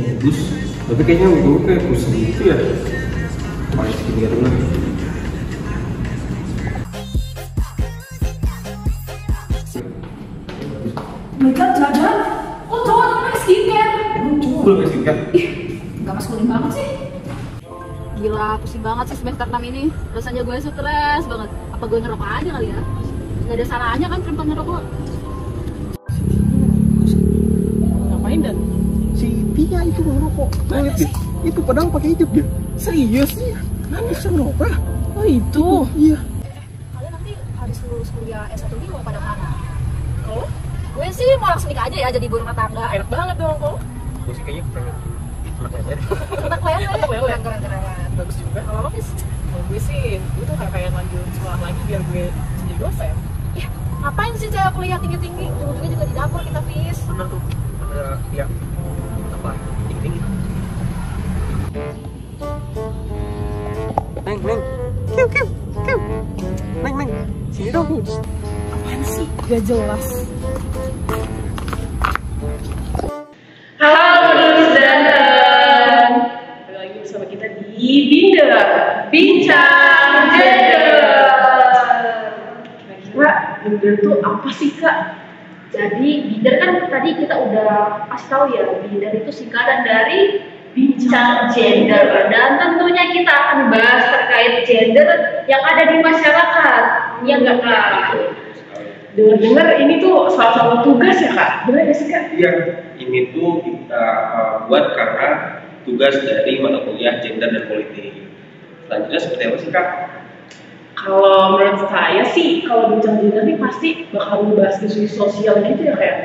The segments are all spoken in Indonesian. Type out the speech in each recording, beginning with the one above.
bagus, tapi kayaknya gue kayak pusing gitu ya. Pakai skincare dulu. Mereka jajan, oh cowok pakai skincare. Gue pakai skincare. Ih, nggak maskulin banget sih. Gila, pusing banget sih semester 6 ini. Rasanya gue stres banget. Apa gue ngerokok aja kali ya? Gak ada salahnya kan perempuan ngerokok. Ngapain Dan? Si Tia itu ngerokok. Lihat deh, itu padahal pakai hijab dia. Serius? Kan bisa ngerokok. Oh itu? Iya. Kalian nanti habis lulus kuliah S1 ini mau pada mana? Oh? Gue sih mau langsung nikah aja ya jadi ibu rumah tangga. Enak banget dong kok. Gue sih kayaknya pengen anak aja deh. Anak lele. Anak lele. Keren-keren. Bagus juga. Kalau lo Fis? Kalau gue sih, gue tuh kayak pengen lanjut sekolah lagi biar gue jadi dosen. Ya, ngapain sih cewek kuliah tinggi-tinggi? Ujung-ujungnya juga di dapur kita Fis. Bener tuh. Ada Tia. Apa? Tinggi. Neng. Kiu. Neng. Sini dong. Apaan sih? Gak jelas. Halo Lulus Danten, kembali lagi bersama kita di Bincang Gender. Kira-kira Binder tuh apa sih Kak? Jadi binder kan tadi kita udah kasih tahu ya, binder itu singkatan dari bincang gender, dan tentunya kita akan bahas terkait gender yang ada di masyarakat. Iya nggak Kak? Dengar-dengar ini tuh salah satu tugas ya Kak? Bener nggak sih Kak? Iya, ini tuh kita buat karena tugas dari mata kuliah gender dan politik. Selanjutnya seperti apa sih Kak? Kalau menurut saya sih, kalau bincang gender ini pasti bakal membahas isu-isu sosial gitu ya Kak?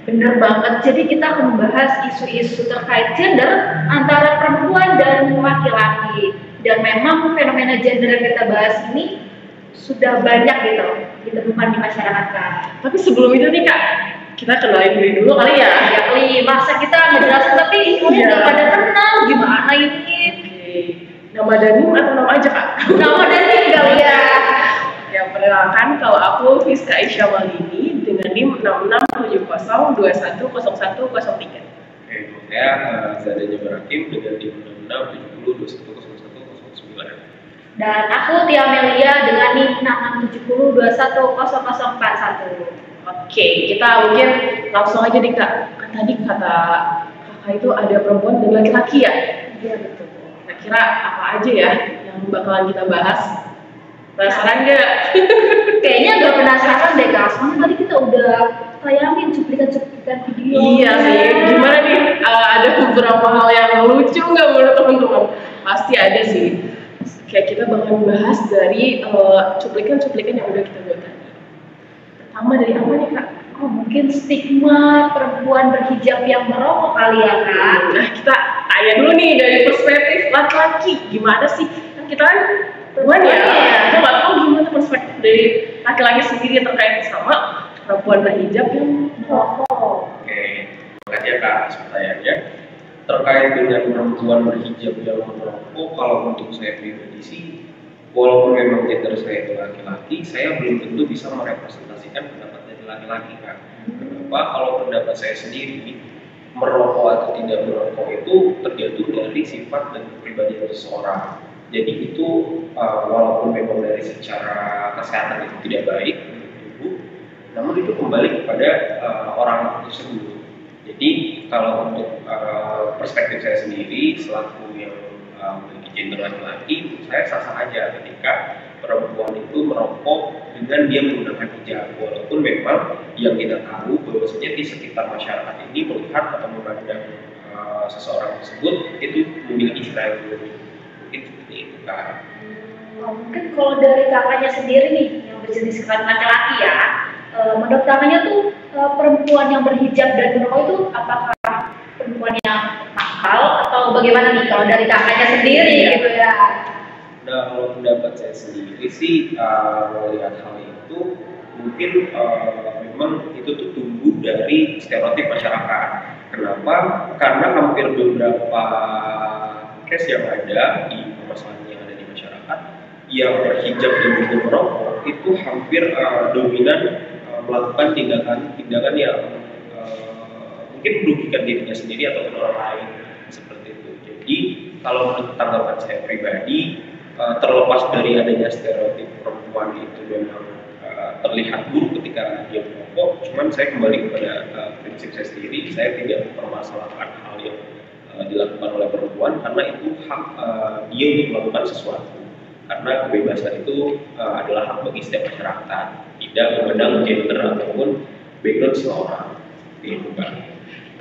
Bener banget, jadi kita akan membahas isu-isu terkait gender antara perempuan dan laki-laki. Dan memang fenomena gender yang kita bahas ini sudah banyak gitu ditemukan di masyarakat Kak. Tapi sebelum itu nih Kak, kita kenalin diri dulu kali ya. Ya kali, masa kita ngejelasin tapi Iya. nggak pada kenal gimana ini? Oke, nama Danim atau nama aja Kak? Nama dari kali ya. Ya, perkenalkan kalau aku Fiska Aisyah Malini dengan NIM 6670210103. Oke, saya Zada Jabarakim dengan NIM 6670210109. Dan aku Tia Melia dengan NIM 6670210041. Oke, kita mungkin langsung aja nih Kak. Kan tadi kata Kakak itu ada perempuan dan laki-laki ya? Iya betul. Kira-kira apa aja ya yang bakalan kita bahas? Penasaran nggak? Kayaknya agak penasaran deh Kak, soalnya tadi kita udah tayangin cuplikan-cuplikan video. Iya sih, gimana nih? Ada beberapa hal yang lucu nggak menurut teman-teman? Pasti ada sih. Kayak kita bakal bahas dari cuplikan-cuplikan yang udah kita buat tadi. Pertama dari apa nih Kak? Oh mungkin stigma perempuan berhijab yang merokok kali ya Kak. Nah, kita tanya dulu nih dari perspektif laki-laki, gimana sih? Kan kita kan perempuan ya, kita nggak tahu gimana perspektif dari laki-laki sendiri terkait sama perempuan berhijab yang merokok. Oke, makasih ya Kak atas pertanyaannya. Terkait dengan perempuan berhijab yang merokok, kalau untuk saya pribadi sih, walaupun memang gender saya itu laki-laki, saya belum tentu bisa merepresentasikan pendapat dari laki-laki Kak. Kenapa? Kalau pendapat saya sendiri, merokok atau tidak merokok itu tergantung dari sifat dan kepribadian seseorang. Jadi itu walaupun memang dari secara kesehatan itu tidak baik untuk tubuh, namun itu kembali kepada orang tersebut. Jadi kalau untuk perspektif saya sendiri selaku yang memiliki gender laki-laki, saya sah-sah aja ketika perempuan itu merokok dengan dia menggunakan hijab, walaupun memang yang kita tahu bahwasanya di sekitar masyarakat ini melihat atau memandang seseorang tersebut itu memiliki style mungkin seperti itu Kak. Mungkin kalau dari kakaknya sendiri nih yang berjenis kelamin laki-laki ya, menurut kakaknya tuh perempuan yang berhijab dan merokok itu apakah perempuan yang nakal atau bagaimana nih kalau dari kakaknya sendiri gitu ya? Nah, kalau pendapat saya sendiri sih melihat hal itu mungkin memang itu tuh tumbuh dari stereotip masyarakat. Kenapa? Karena hampir beberapa case yang ada di permasalahan yang ada di masyarakat yang berhijab dan juga merokok itu hampir dominan melakukan tindakan yang mungkin merugikan dirinya sendiri ataupun orang lain. seperti itu. Jadi kalau menurut tanggapan saya pribadi, terlepas dari adanya stereotip perempuan itu memang terlihat buruk ketika dia merokok, cuman saya kembali kepada prinsip saya sendiri, saya tidak mempermasalahkan hal yang dilakukan oleh perempuan karena itu hak dia untuk melakukan sesuatu. Karena kebebasan itu adalah hak bagi setiap masyarakat, tidak memandang gender ataupun background seseorang. Gitu kan.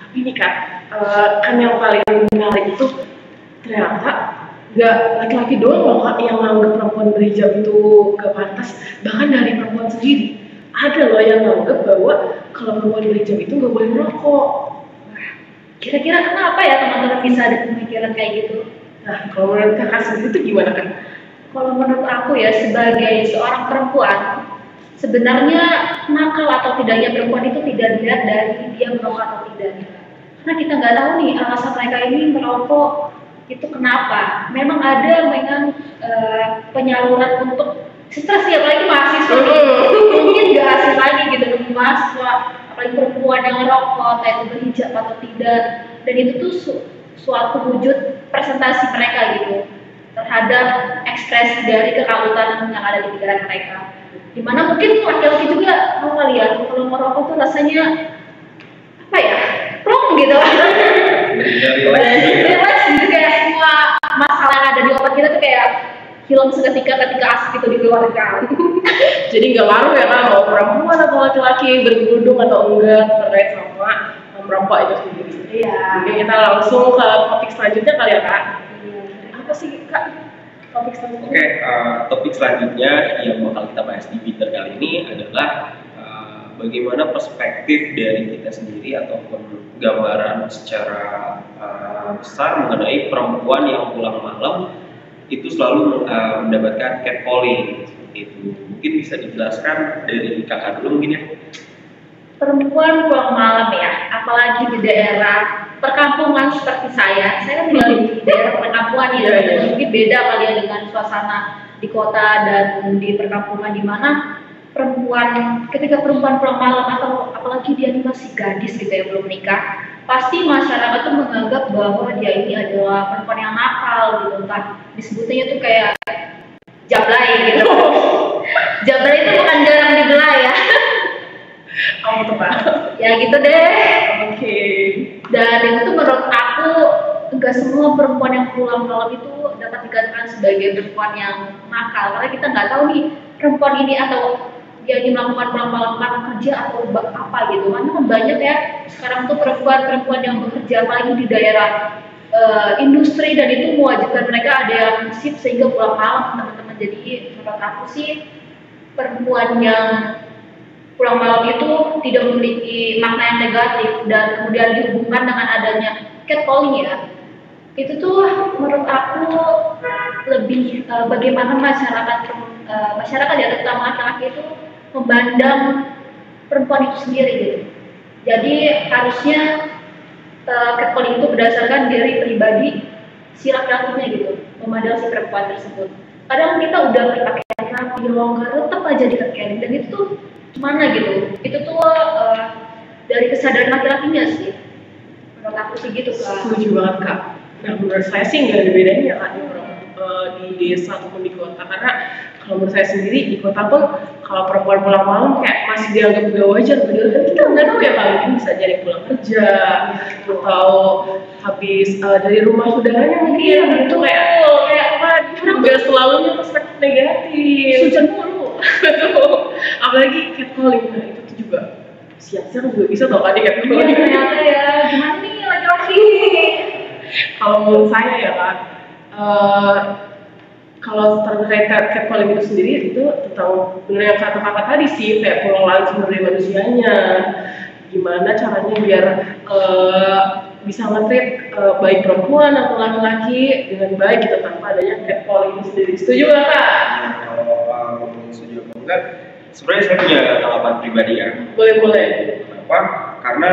Tapi nih Kak, kan yang paling menarik itu ternyata nggak laki-laki doang loh Kak yang menganggap perempuan berhijab itu gak pantas. Bahkan dari perempuan sendiri ada loh yang menganggap bahwa kalau perempuan berhijab itu gak boleh merokok. Kira-kira kenapa ya teman-teman bisa ada pemikiran kayak gitu? Nah, kalau menurut Kakak sendiri itu gimana kan? Kalau menurut aku ya, sebagai seorang perempuan, sebenarnya nakal atau tidaknya perempuan itu tidak dilihat dari dia merokok atau tidak. Karena kita nggak tahu nih alasan mereka ini merokok itu kenapa. Memang ada dengan penyaluran untuk stres ya, apalagi mahasiswa mungkin nggak asing lagi gitu, mahasiswa apalagi perempuan yang merokok, kayak itu berhijab atau tidak. Dan itu tuh suatu wujud presentasi mereka gitu terhadap ekspresi dari kekalutan yang ada di pikiran mereka. Dimana mungkin laki-laki juga mau kali ya, kalau merokok tuh rasanya apa ya, plong gitu. Relax gitu, kayak semua masalah yang ada di otak kita tuh kayak hilang seketika ketika asik itu dikeluarkan. Jadi nggak ngaruh ya kan mau perempuan atau laki-laki berkerudung atau enggak terkait sama merokok itu sendiri. Iya. Mungkin kita langsung ke topik selanjutnya kali ya Kak. Apa sih Kak topik selanjutnya? Oke, topik selanjutnya yang bakal kita bahas di Bitter kali ini adalah bagaimana perspektif dari kita sendiri ataupun gambaran secara besar mengenai perempuan yang pulang malam itu selalu mendapatkan catcalling seperti itu. Mungkin bisa dijelaskan dari Kakak dulu mungkin ya. Perempuan pulang malam ya, apalagi di daerah perkampungan seperti saya tinggal di daerah perkampungan ya, mungkin beda kali ya dengan suasana di kota dan di perkampungan, di mana ketika perempuan pulang malam atau apalagi dia masih gadis gitu ya, belum nikah, pasti masyarakat tuh menganggap bahwa dia ini adalah perempuan yang nakal gitu, entah disebutnya tuh kayak jablay gitu. Jablay itu bukan jarang dibelah ya. Kamu tuh Pak. Ya gitu deh. Oke. Dan itu tuh menurut aku enggak semua perempuan yang pulang malam itu dapat dikatakan sebagai perempuan yang nakal, karena kita nggak tahu nih perempuan ini atau dia ini melakukan pulang malam karena kerja atau apa gitu. Karena kan banyak ya sekarang tuh perempuan yang bekerja apalagi di daerah industri, dan itu mewajibkan mereka ada yang shift sehingga pulang malam teman-teman. Jadi menurut aku sih perempuan yang pulang malam itu tidak memiliki makna yang negatif, dan kemudian dihubungkan dengan adanya catcalling ya. Itu tuh menurut aku lebih bagaimana masyarakat ya, terutama laki-laki itu memandang perempuan itu sendiri gitu. Jadi harusnya catcalling itu berdasarkan diri pribadi si laki-lakinya gitu, memandang si perempuan tersebut. Kadang kita udah berpakaian rapi, longgar, tetap aja di catcalling, dan itu tuh gimana gitu. Itu tuh dari kesadaran laki-lakinya sih. Menurut aku sih gitu Kak. Setuju banget Kak. Nah menurut saya sih nggak ada bedanya Kak di desa ataupun di kota, karena kalau menurut saya sendiri di kota pun kalau perempuan pulang malam kayak masih dianggap gak wajar, padahal kan kita nggak tahu ya, paling mungkin bisa jadi pulang kerja atau habis dari rumah saudaranya mungkin gitu, kayak apa nggak selalunya perspektif negatif. Sujan mulu. Apalagi catcalling, nah itu tuh juga siap-siap juga bisa tau kan di catcalling. Ternyata ya, gimana nih laki-laki? Kalau menurut saya ya Kak, kalau terkait catcalling itu sendiri itu tentang benar yang kata kakak tadi sih, kayak pengelolaan sumber daya manusianya, gimana caranya biar bisa nge-treat baik perempuan atau laki-laki dengan baik gitu tanpa adanya catcalling itu sendiri. Setuju nggak Kak? Kalau setuju atau enggak, sebenarnya saya punya tanggapan pribadi ya. Boleh. Kenapa? Karena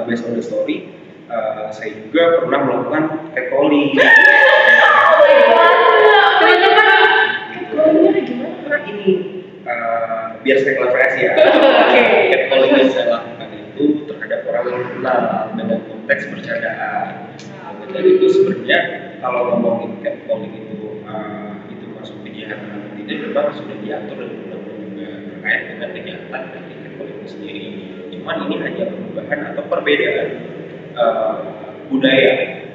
based on the story, saya juga pernah melakukan catcalling. Karena ini biar saya klarifikasi ya. Catcalling yang saya lakukan itu terhadap orang yang kenal dengan konteks bercandaan. Dan itu sebenarnya kalau ngomongin catcalling itu masuk kejahatan atau tidak, memang sudah diatur dan undang-undang juga terkait dengan kejahatan dan catcalling itu sendiri. Cuman ini hanya perubahan atau perbedaan budaya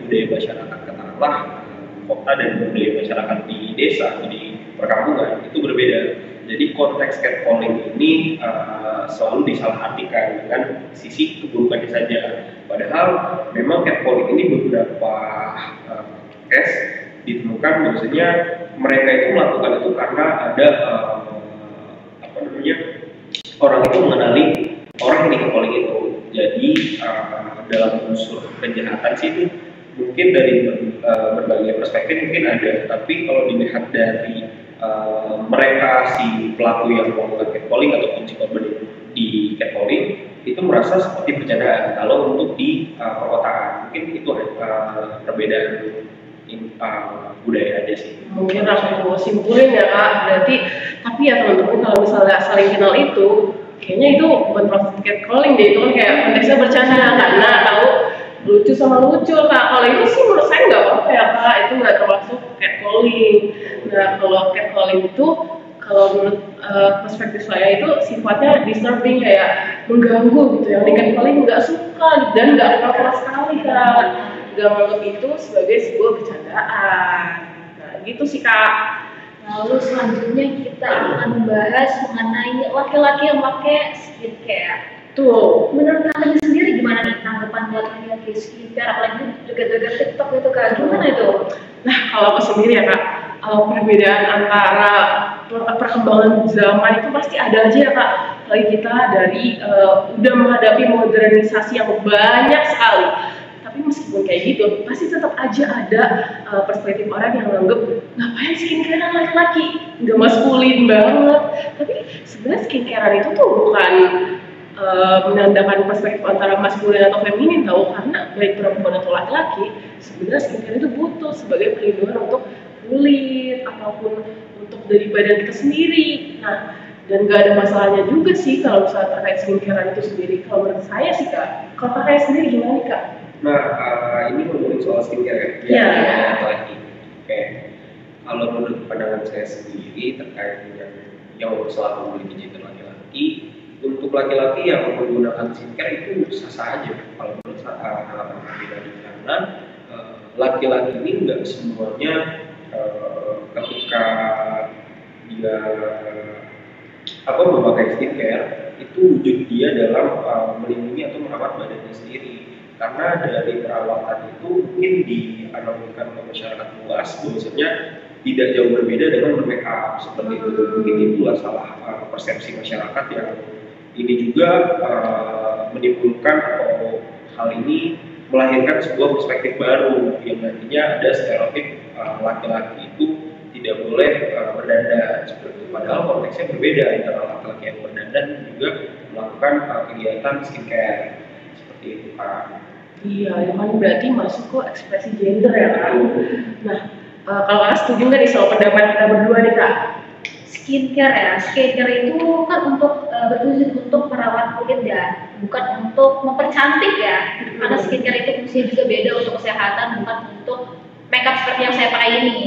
masyarakat, katakanlah kota dan budaya masyarakat di desa atau di perkampungan itu berbeda. Jadi konteks catcalling ini selalu disalahartikan dengan sisi keburukannya saja. Padahal memang catcalling ini beberapa case ditemukan bahwasanya mereka itu melakukan itu karena ada orang itu mengenali orang yang di-catcalling itu. Jadi dalam unsur kejahatan sih itu mungkin dari berbagai perspektif mungkin ada, tapi kalau dilihat dari mereka si pelaku yang melakukan catcalling ataupun si korban di catcalling itu merasa seperti bercandaan kalau untuk di perkotaan. Mungkin itu perbedaan budaya aja sih. Mungkin aku simpulin ya Kak, berarti tapi ya teman-teman kalau misalnya saling kenal itu kayaknya itu bukan proses catcalling deh, itu kan kayak konteksnya bercanda karena tahu lucu sama lucu Kak. Kalau itu sih menurut saya nggak apa-apa ya Kak, itu nggak termasuk catcalling. Nah kalau catcalling itu kalau menurut perspektif saya itu sifatnya disturbing, kayak mengganggu gitu, yang di catcalling nggak suka dan nggak apa-apa sekali Kak, nggak menganggap itu sebagai sebuah bercandaan. Nah gitu sih Kak. Lalu selanjutnya kita akan membahas mengenai laki-laki yang pakai skincare. Tuh, Menurut kalian sendiri gimana nih tanggapan laki-laki skincare, apalagi joget-joget TikTok itu Kak? Gimana itu? nah kalau aku sendiri ya Kak, perbedaan antara perkembangan zaman itu pasti ada aja ya Kak. Apalagi kita dari udah menghadapi modernisasi yang banyak sekali. Tapi meskipun kayak gitu, pasti tetap aja ada perspektif orang yang menganggap ngapain skincarean laki-laki, nggak maskulin banget. Tapi sebenarnya skincarean itu tuh bukan menandakan perspektif antara maskulin atau feminin tahu, karena baik perempuan atau laki-laki sebenarnya skincare itu butuh sebagai perlindungan untuk kulit ataupun untuk dari badan kita sendiri. Nah, dan gak ada masalahnya juga sih kalau misalnya terkait skincare itu sendiri. Kalau menurut saya sih Kak, kalau kakak sendiri gimana nih Kak? Nah, ini ngomongin soal skincare Iya. lagi. Oke. Kalau menurut pandangan saya sendiri terkait dengan yang selalu memiliki gender laki-laki, untuk laki-laki yang menggunakan skincare itu sah-sah aja. Kalau menurut saya pribadi, karena laki-laki ini nggak semuanya ketika dia memakai skincare itu wujud dia dalam melindungi atau merawat badannya sendiri. Karena dari perawatan itu mungkin dianalogikan ke masyarakat luas, bahwasanya tidak jauh berbeda dengan bermake up seperti itu. Mungkin itulah salah persepsi masyarakat yang ini juga menimbulkan hal ini melahirkan sebuah perspektif baru yang nantinya ada stereotip laki-laki itu tidak boleh berdandan seperti itu. Padahal konteksnya berbeda antara laki-laki yang berdandan dan juga melakukan kegiatan skincare seperti itu Pak. Iya, itu kan berarti masuk ke ekspresi gender ya Kak. Nah, kalau Kak setuju nggak nih soal pendapat kita berdua nih Kak? Skincare itu kan untuk bertujuan untuk merawat kulit ya, bukan untuk mempercantik ya. Karena skincare itu fungsinya juga beda untuk kesehatan, bukan untuk makeup seperti yang saya pakai ini.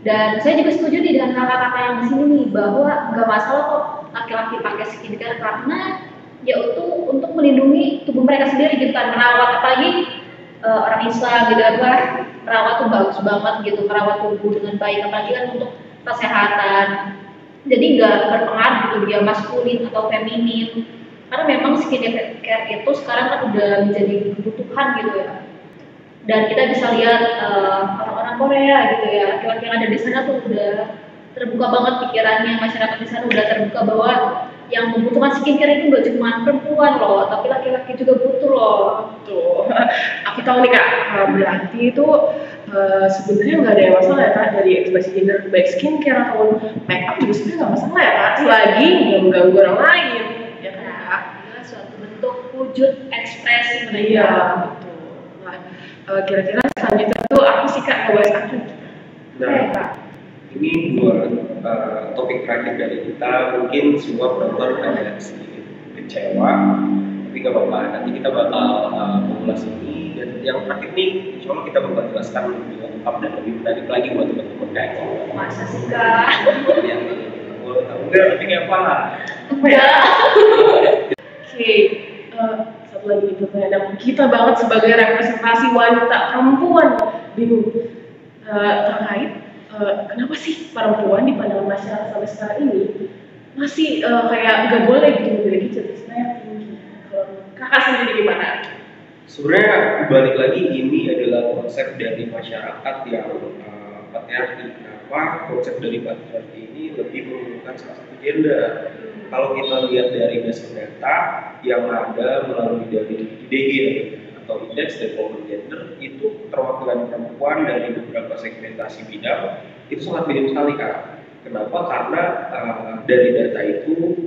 Dan saya juga setuju nih dengan kakak-kakak yang di sini nih, bahwa nggak masalah kok laki-laki pakai skincare, karena yaitu untuk melindungi tubuh mereka sendiri gitu kan, merawat, apalagi orang Islam gitu kan, merawat tuh bagus banget gitu, merawat tubuh dengan baik, apalagi kan untuk kesehatan. Jadi nggak berpengaruh gitu dia maskulin atau feminin, karena memang skincare itu sekarang kan udah menjadi kebutuhan gitu ya. Dan kita bisa lihat orang-orang Korea gitu ya, laki-laki yang ada di sana tuh udah terbuka banget pikirannya, masyarakat di sana udah terbuka bahwa yang membutuhkan skincare itu gak cuma perempuan loh, tapi laki-laki juga butuh loh. Tuh, aku tahu nih Kak, berarti itu sebenarnya nggak ada yang masalah ya Kak dari ekspresi gender, baik skincare ataupun make up juga sebenarnya nggak masalah ya Kak, selagi nggak mengganggu orang lain, ya kan Kak? Adalah suatu bentuk wujud ekspresi mereka. Iya, betul. Nah, kira-kira selanjutnya tuh aku sih Kak ngebahas apa? Nah, ini buat topik terakhir dari kita, mungkin semua penonton ada sedikit kecewa, tapi nggak apa-apa, nanti kita bakal mengulas ini dan yang terakhir nih, insya Allah kita bakal jelaskan lebih lengkap dan lebih menarik lagi buat teman-teman guys. Masa sih kak? Yang boleh tahu enggak, tapi nggak apa lah. Enggak. Oke, satu lagi nih pertanyaan yang kita banget sebagai representasi wanita perempuan bingung terkait kenapa sih perempuan di pandangan masyarakat sampai sekarang ini masih kayak nggak boleh gitu memiliki cita-cita yang tinggi. Kalau kakak sendiri gimana? Sebenarnya balik lagi ini adalah konsep dari masyarakat yang patriarki. Kenapa konsep dari patriarki ini lebih menunjukkan salah satu gender? Kalau kita lihat dari dasar data yang ada melalui dari IDG atau Indeks Development Gender, itu keterwakilan perempuan dari beberapa segmentasi bidang itu sangat minim sekali kak. Kenapa? Karena dari data itu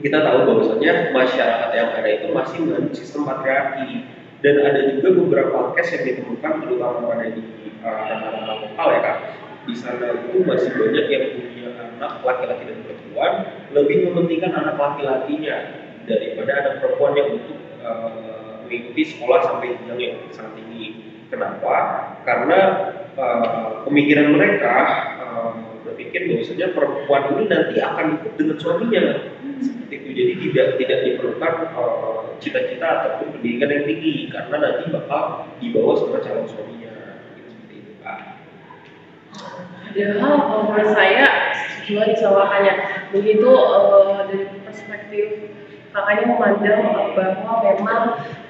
kita tahu bahwasanya masyarakat yang ada itu masih menganut sistem patriarki, dan ada juga beberapa case yang ditemukan terutama pada di ranah lokal ya kak. Di sana itu masih banyak yang punya anak laki-laki dan perempuan lebih mementingkan anak laki-lakinya daripada anak perempuannya untuk mengikuti sekolah sampai jenjang yang sangat tinggi. Kenapa? Karena pemikiran mereka berpikir bahwasanya perempuan ini nanti akan ikut dengan suaminya seperti itu. Jadi tidak diperlukan cita-cita ataupun pendidikan yang tinggi karena nanti bakal dibawa sama calon suaminya. Seperti itu kak. Padahal kalau menurut saya juga disamakannya begitu dari perspektif kakaknya memandang bahwa memang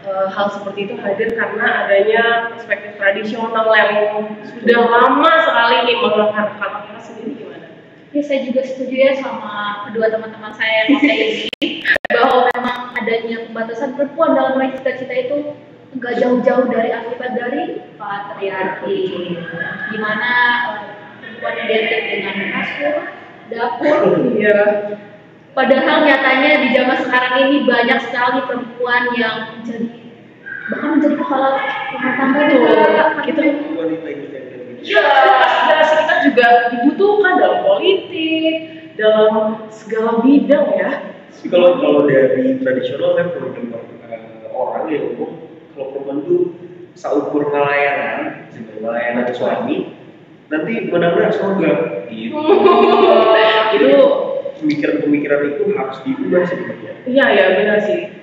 hal seperti itu hadir karena adanya perspektif tradisional yang sudah lama sekali nih mengangkat. Kakak sendiri gimana? Ya saya juga setuju ya sama kedua teman-teman saya yang kayak ini bahwa memang adanya pembatasan perempuan dalam meraih cita-cita itu nggak jauh-jauh dari akibat dari patriarki, di mana perempuan identik dengan kasur, dapur. Iya. Padahal nyatanya di zaman sekarang ini banyak sekali perempuan yang bahkan menjadi kepala rumah tangga juga. Kita Wanita independen. ya aspirasi kita juga dibutuhkan dalam politik, dalam segala bidang ya. Tapi kalau dari tradisional saya pernah dengar orang yang ngomong kalau perempuan itu seukur ngelayanan, ngelayanan suami, nanti benar-benar surga. Gitu. Itu Pemikiran-pemikiran itu harus diubah sebenarnya. iya benar sih.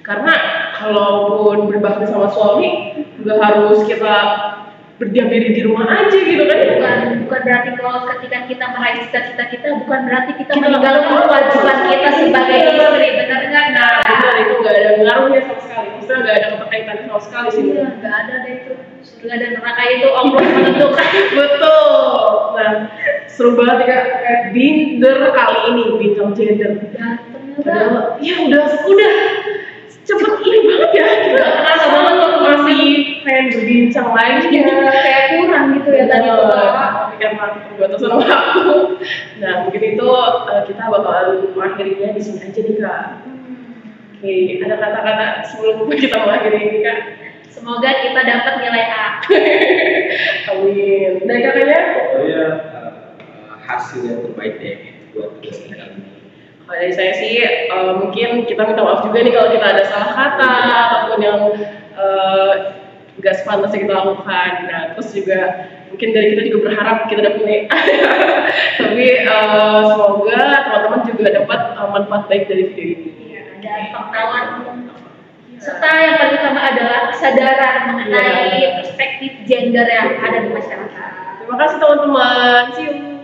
Karena kalaupun berbakti sama suami, nggak harus kita berdiam diri di rumah aja gitu kan? Bukan berarti kalau ketika kita meraih cita-cita kita, bukan berarti kita Kita meninggalkan nggak kewajiban kita sebagai istri, benar nggak? Nah, benar itu nggak ada pengaruhnya sama sekali. Maksudnya nggak ada keterkaitan sama sekali sih. Iya, nggak ada deh itu. Surga dan neraka itu Allah menentukan. Betul. Nah, seru banget ya Kak. Binder kali ini bincang gender. Padahal ya udah cepet ini banget ya. Kita kerasa banget kok masih pengen berbincang lagi. Ya, kayak kurang gitu ya tadi tuh. Tapi karena keterbatasan waktu. Nah, mungkin itu kita bakalan mengakhirinya di sini aja nih Kak. Oke, ada kata-kata sebelum kita mengakhiri ini Kak? Semoga kita dapat nilai A. Amin. Dari kakaknya? Pokoknya hasil yang terbaik deh buat tugas kita kali ini. Kalau dari saya sih mungkin kita minta maaf juga nih kalau kita ada salah kata ataupun yang nggak sepantasnya kita lakukan. Nah, terus juga mungkin dari kita juga berharap kita dapat nilai A. Tapi semoga teman-teman juga dapat manfaat baik dari video ini. Dan pengetahuan serta yang paling utama adalah kesadaran mengenai perspektif gender yang ada di masyarakat. Terima kasih teman-teman. See you.